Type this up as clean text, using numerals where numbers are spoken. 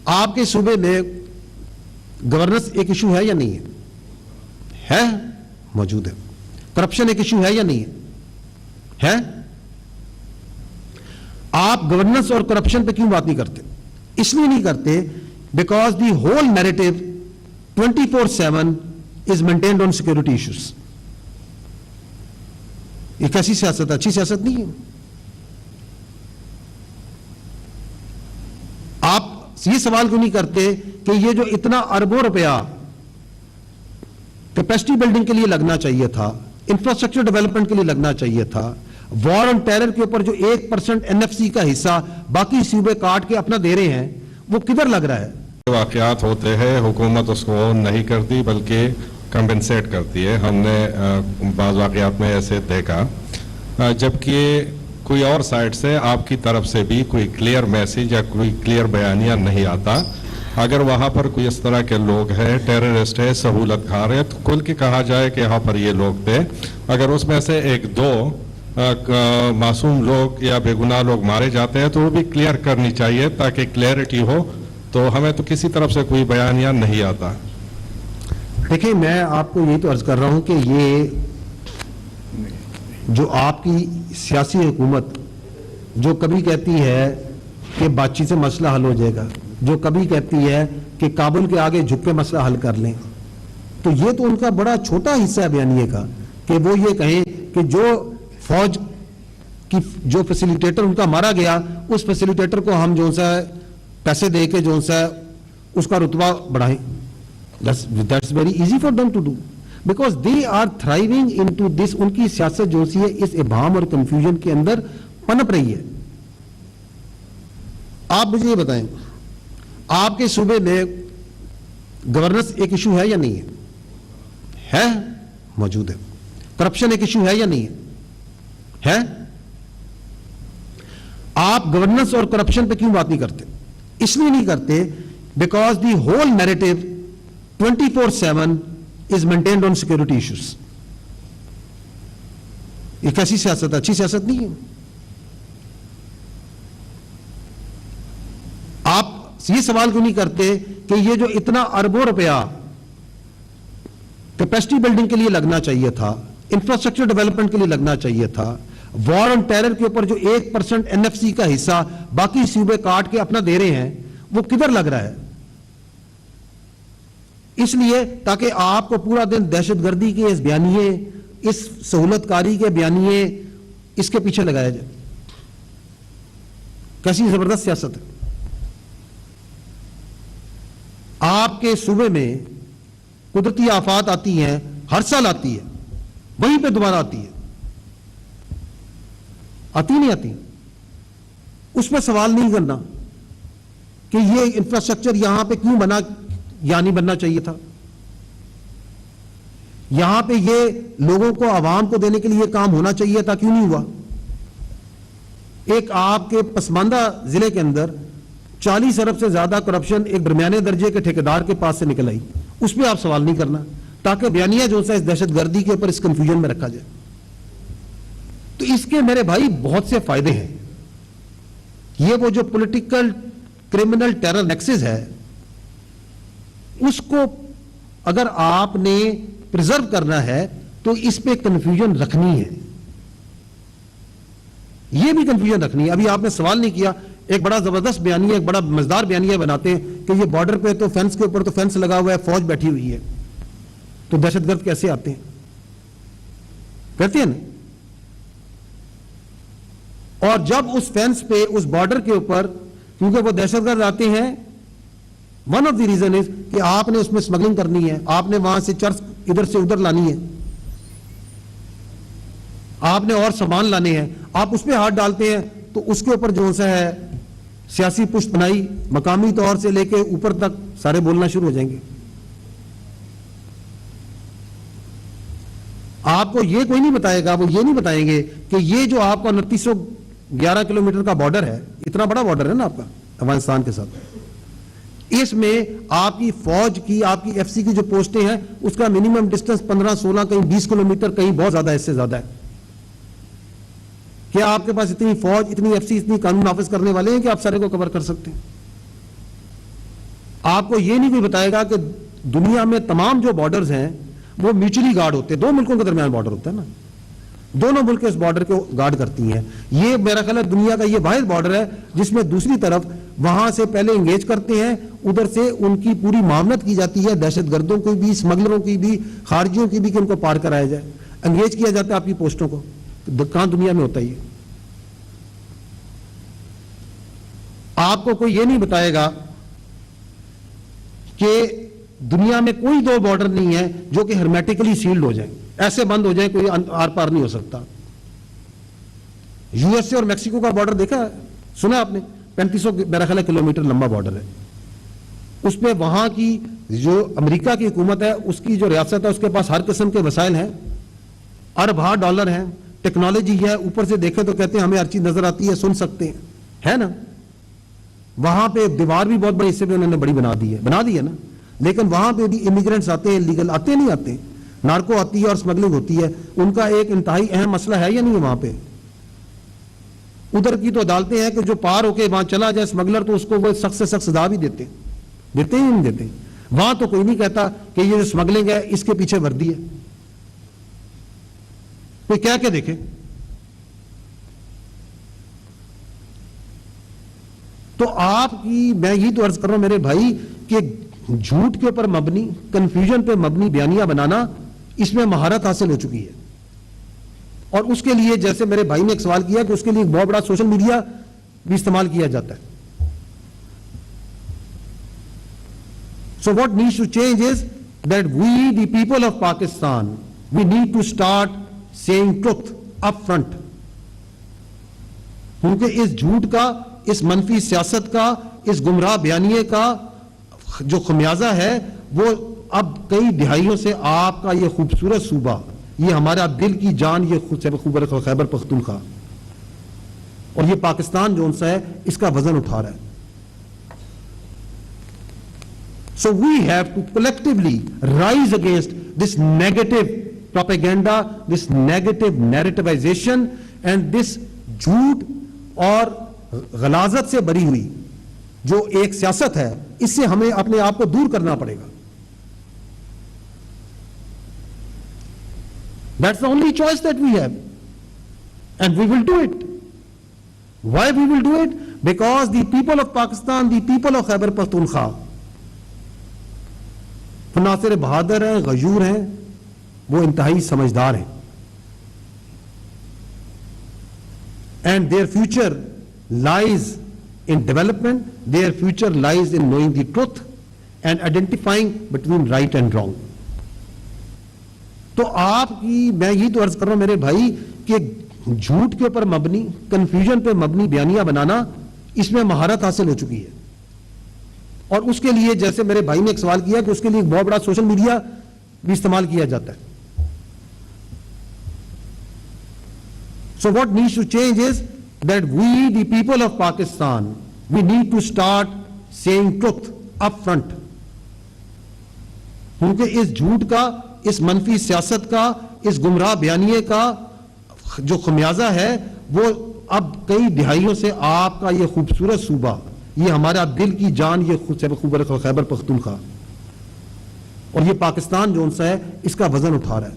آپ کے صوبے میں گورننس ایک ایشو ہے یا نہیں ہے؟ موجود ہے. کرپشن ایک ایشو ہے یا نہیں ہے؟ آپ گورننس اور کرپشن پہ کیوں بات نہیں کرتے؟ اس لیے نہیں کرتے because the whole narrative 24/7 is maintained on security issues. یہ کیسی سیاست ہے؟ اچھی سیاست نہیں ہے. آپ یہ سوال کیوں نہیں کرتے کہ یہ جو اتنا اربوں روپیہ کیپیسٹی بلڈنگ کے لیے لگنا چاہیے تھا, انفراسٹرکچر ڈیولپمنٹ کے لیے لگنا چاہیے تھا, وار آن ٹیرر کے اوپر جو 1% NFC کا حصہ باقی صوبے کاٹ کے اپنا دے رہے ہیں, وہ کدھر لگ رہا ہے؟ واقعات ہوتے ہیں حکومت اس کو نہیں کرتی بلکہ کمپنسیٹ کرتی ہے. ہم نے بعض واقعات میں ایسے دیکھا جبکہ کوئی اور سائٹ سے آپ کی طرف سے بھی کوئی کلیئر میسج یا کوئی کلیئر بیانیہ نہیں آتا. اگر وہاں پر کوئی اس طرح کے لوگ ہیں, ٹیررسٹ ہے, سہولت کھا رہے, تو کھل کے کہا جائے کہ یہاں پر یہ لوگ تھے. اگر اس میں سے ایک دو معصوم لوگ یا بے گناہ لوگ مارے جاتے ہیں تو وہ بھی کلیئر کرنی چاہیے تاکہ کلیئرٹی ہو. تو ہمیں تو کسی طرف سے کوئی بیانیہ نہیں آتا. دیکھیں, میں آپ کو یہی تو عرض کر رہا ہوں کہ یہ جو آپ کی سیاسی حکومت جو کبھی کہتی ہے کہ بات چیت سے مسئلہ حل ہو جائے گا, جو کبھی کہتی ہے کہ کابل کے آگے جھک کے مسئلہ حل کر لیں, تو یہ تو ان کا بڑا چھوٹا حصہ ہے بیانیے کا کہ وہ یہ کہیں کہ جو فوج کی جو فیسیلیٹیٹر ان کا مارا گیا, اس فیسیلیٹیٹر کو ہم جو سا پیسے دے کے جو سا اس کا رتبہ بڑھائیں. That's very easy for them to do because they are thriving into this. ان کی سیاست جو سی ہے اس ابہام اور کنفیوژن کے اندر پنپ رہی ہے. آپ مجھے یہ بتائیں, آپ کے صوبے میں گورننس ایک ایشو ہے یا نہیں ہے؟ موجود ہے. کرپشن ایک ایشو ہے یا نہیں ہے؟ آپ گورننس اور کرپشن پہ کیوں بات نہیں کرتے؟ اس لیے نہیں کرتے because the whole narrative 24/7 is maintained on security issues. یہ کیسی سیاست ہے؟ اچھی سیاست نہیں ہے. آپ یہ سوال کیوں نہیں کرتے کہ یہ جو اتنا اربوں روپیہ کیپیسٹی بلڈنگ کے لیے لگنا چاہیے تھا, انفراسٹرکچر ڈیولپمنٹ کے لیے لگنا چاہیے تھا, وار آن ٹیرر کے اوپر جو 1% NFC کا حصہ باقی صوبے کاٹ کے اپنا دے رہے ہیں, وہ کدھر لگ رہا ہے؟ اس لیے تاکہ آپ کو پورا دن دہشت گردی کے اس بیانیے, اس سہولت کاری کے بیانیے, اس کے پیچھے لگایا جائے. کیسی زبردست سیاست ہے. آپ کے صوبے میں قدرتی آفات آتی ہیں, ہر سال آتی ہے, وہیں پہ دوبارہ آتی ہے, آتی نہیں آتی. اس پہ سوال نہیں کرنا کہ یہ انفراسٹرکچر یہاں پہ کیوں بنا یا نہیں بننا چاہیے تھا, یہاں پہ یہ لوگوں کو, عوام کو دینے کے لیے کام ہونا چاہیے تھا, کیوں نہیں ہوا. ایک آپ کے پسماندہ ضلع کے اندر 40 ارب سے زیادہ کرپشن ایک درمیانے درجے کے ٹھیکیدار کے پاس سے نکل آئی, اس پہ آپ سوال نہیں کرنا تاکہ بیانیہ جو سا اس دہشت گردی کے اوپر اس کنفیوژن میں رکھا جائے. تو اس کے میرے بھائی بہت سے فائدے ہیں. یہ وہ جو پولیٹیکل کرمنل ٹیرر نیکسس ہے, اس کو اگر آپ نے پریزرو کرنا ہے تو اس پہ کنفیوژن رکھنی ہے, یہ بھی کنفیوژن رکھنی ہے. ابھی آپ نے سوال نہیں کیا, ایک بڑا زبردست بیانیہ, ایک بڑا مزدار بیانیہ بناتے ہیں کہ یہ بارڈر پہ تو فینس کے اوپر تو فینس لگا ہوا ہے, فوج بیٹھی ہوئی ہے, تو دہشت گرد کیسے آتے ہیں؟ کہتے ہیں نا. اور جب اس فینس پہ, اس بارڈر کے اوپر, کیونکہ وہ دہشت گرد آتے ہیں, one of the reason is کہ آپ نے اس میں اسمگلنگ کرنی ہے, آپ نے وہاں سے چرچ ادھر سے ادھر لانی ہے, آپ نے اور سامان لانے ہیں, آپ اس پہ ہاتھ ڈالتے ہیں تو اس کے اوپر جو سا ہے سیاسی پشت بنائی, مقامی طور سے لے کے اوپر تک سارے بولنا شروع ہو جائیں گے. آپ کو یہ کوئی نہیں بتائے گا, وہ یہ نہیں بتائیں گے کہ یہ جو آپ کا 2911 کلومیٹر کا بارڈر ہے, اتنا بڑا بارڈر ہے نا آپ کا افغانستان کے ساتھ, اس میں آپ کی فوج کی, آپ کی FC کی جو پوسٹیں ہیں, اس کا منیمم ڈسٹنس 15-16 کہیں 20 کلومیٹر, کہیں بہت زیادہ, اس سے زیادہ ہے. کیا آپ کے پاس اتنی فوج, اتنی FC, اتنی قانون نافذ کرنے والے ہیں کہ آپ سارے کو کور کر سکتے ہیں؟ آپ کو یہ نہیں کوئی بتائے گا کہ دنیا میں تمام جو بارڈرز ہیں وہ میوچلی گارڈ ہوتے ہیں, دو ملکوں کے درمیان بارڈر ہوتا ہے نا, دونوں ملک اس بارڈر کو گارڈ کرتی ہیں. یہ میرا خیال ہے دنیا کا یہ واحد بارڈر ہے جس میں دوسری طرف وہاں سے پہلے انگیج کرتے ہیں, ادھر سے ان کی پوری معاونت کی جاتی ہے, دہشت گردوں کی بھی, اسمگلروں کی بھی, خارجیوں کی بھی, کہ ان کو پار کرایا جائے, انگیج کیا جاتا ہے آپ کی پوسٹوں کو. کہاں دنیا میں ہوتا ہے یہ؟ آپ کو کوئی یہ نہیں بتائے گا کہ دنیا میں کوئی دو بارڈر نہیں ہے جو کہ ہرمیٹیکلی سیلڈ ہو جائیں, ایسے بند ہو جائیں کوئی آر پار نہیں ہو سکتا. یو ایس اے اور میکسیکو کا بارڈر دیکھا ہے, سنا آپ نے, 3500 میرا خیال ہے کلومیٹر لمبا بارڈر ہے. اس پہ وہاں کی جو امریکہ کی حکومت ہے, اس کی جو ریاست ہے, اس کے پاس ہر قسم کے وسائل ہیں, ارب ڈالر ہیں, ٹیکنالوجی ہے, اوپر سے دیکھیں تو کہتے ہیں ہمیں ہر چیز نظر آتی ہے, سن سکتے ہیں, ہے نا. وہاں پہ دیوار بھی بہت بڑی حصے پہ انہوں نے بڑی بنا دی ہے نا, لیکن وہاں پہ بھی امیگرینٹس آتے ہیں, لیگل آتے نہیں آتے, نارکو آتی ہے اور اسمگلنگ ہوتی ہے. ان کا ایک انتہائی اہم مسئلہ ہے یا نہیں ہے وہاں پہ. ادھر کی تو عدالتیں ہیں کہ جو پار ہو کے وہاں چلا جائے اسمگلر تو اس کو وہ سخت سے سخت سزا بھی دیتے ہی نہیں دیتے. وہاں تو کوئی نہیں کہتا کہ یہ جو اسمگلنگ ہے اس کے پیچھے وردی ہے, کوئی کہہ کے دیکھے. تو آپ کی میں یہی تو عرض کر رہا ہوں میرے بھائی کہ جھوٹ کے اوپر مبنی, کنفیوژن پہ مبنی بیانیہ بنانا, اس میں مہارت حاصل ہو چکی ہے. اور اس کے لیے جیسے میرے بھائی نے ایک سوال کیا کہ اس کے لیے بہت بڑا سوشل میڈیا بھی استعمال کیا جاتا ہے. So what needs to change is that we, the people of Pakistan, we need to start saying truth up front. کیونکہ اس جھوٹ کا, اس منفی سیاست کا, اس گمراہ بیانیے کا جو خمیازہ ہے وہ اب کئی دہائیوں سے آپ کا یہ خوبصورت صوبہ, یہ ہمارا دل کی جان, یہ خیبر پختونخوا اور یہ پاکستان جو سا ہے, اس کا وزن اٹھا رہا ہے. So we have to collectively rise against this negative propaganda, this negative narrativization and this جھوٹ اور غلاظت سے بری ہوئی جو ایک سیاست ہے, اس سے ہمیں اپنے آپ کو دور کرنا پڑے گا. That's the only choice that we have. And we will do it. Why we will do it? Because the people of Pakistan, the people of Khyber Pakhtunkhwa, ناصر بہادر ہیں, غیور ہیں, وہ انتہائی سمجھدار ہیں. And their future lies in development, their future lies in knowing the truth and identifying between right and wrong. تو آپ کی میں یہی تو عرض کر رہا ہوں میرے بھائی کہ جھوٹ کے اوپر مبنی, کنفیوژن پہ مبنی بیانیہ بنانا, اس میں مہارت حاصل ہو چکی ہے. اور اس کے لیے جیسے میرے بھائی نے ایک سوال کیا کہ اس کے لیے بہت بڑا سوشل میڈیا بھی استعمال کیا جاتا ہے. So what needs to change is that we, the people of Pakistan, we need to start saying truth up front. کیونکہ اس جھوٹ کا, اس منفی سیاست کا, اس گمراہ بیانیے کا جو خمیازہ ہے وہ اب کئی دہائیوں سے آپ کا یہ خوبصورت صوبہ, یہ ہمارا دل کی جان, یہ خیبر پختونخوا اور یہ پاکستان جو سا ہے, اس کا وزن اٹھا رہا ہے.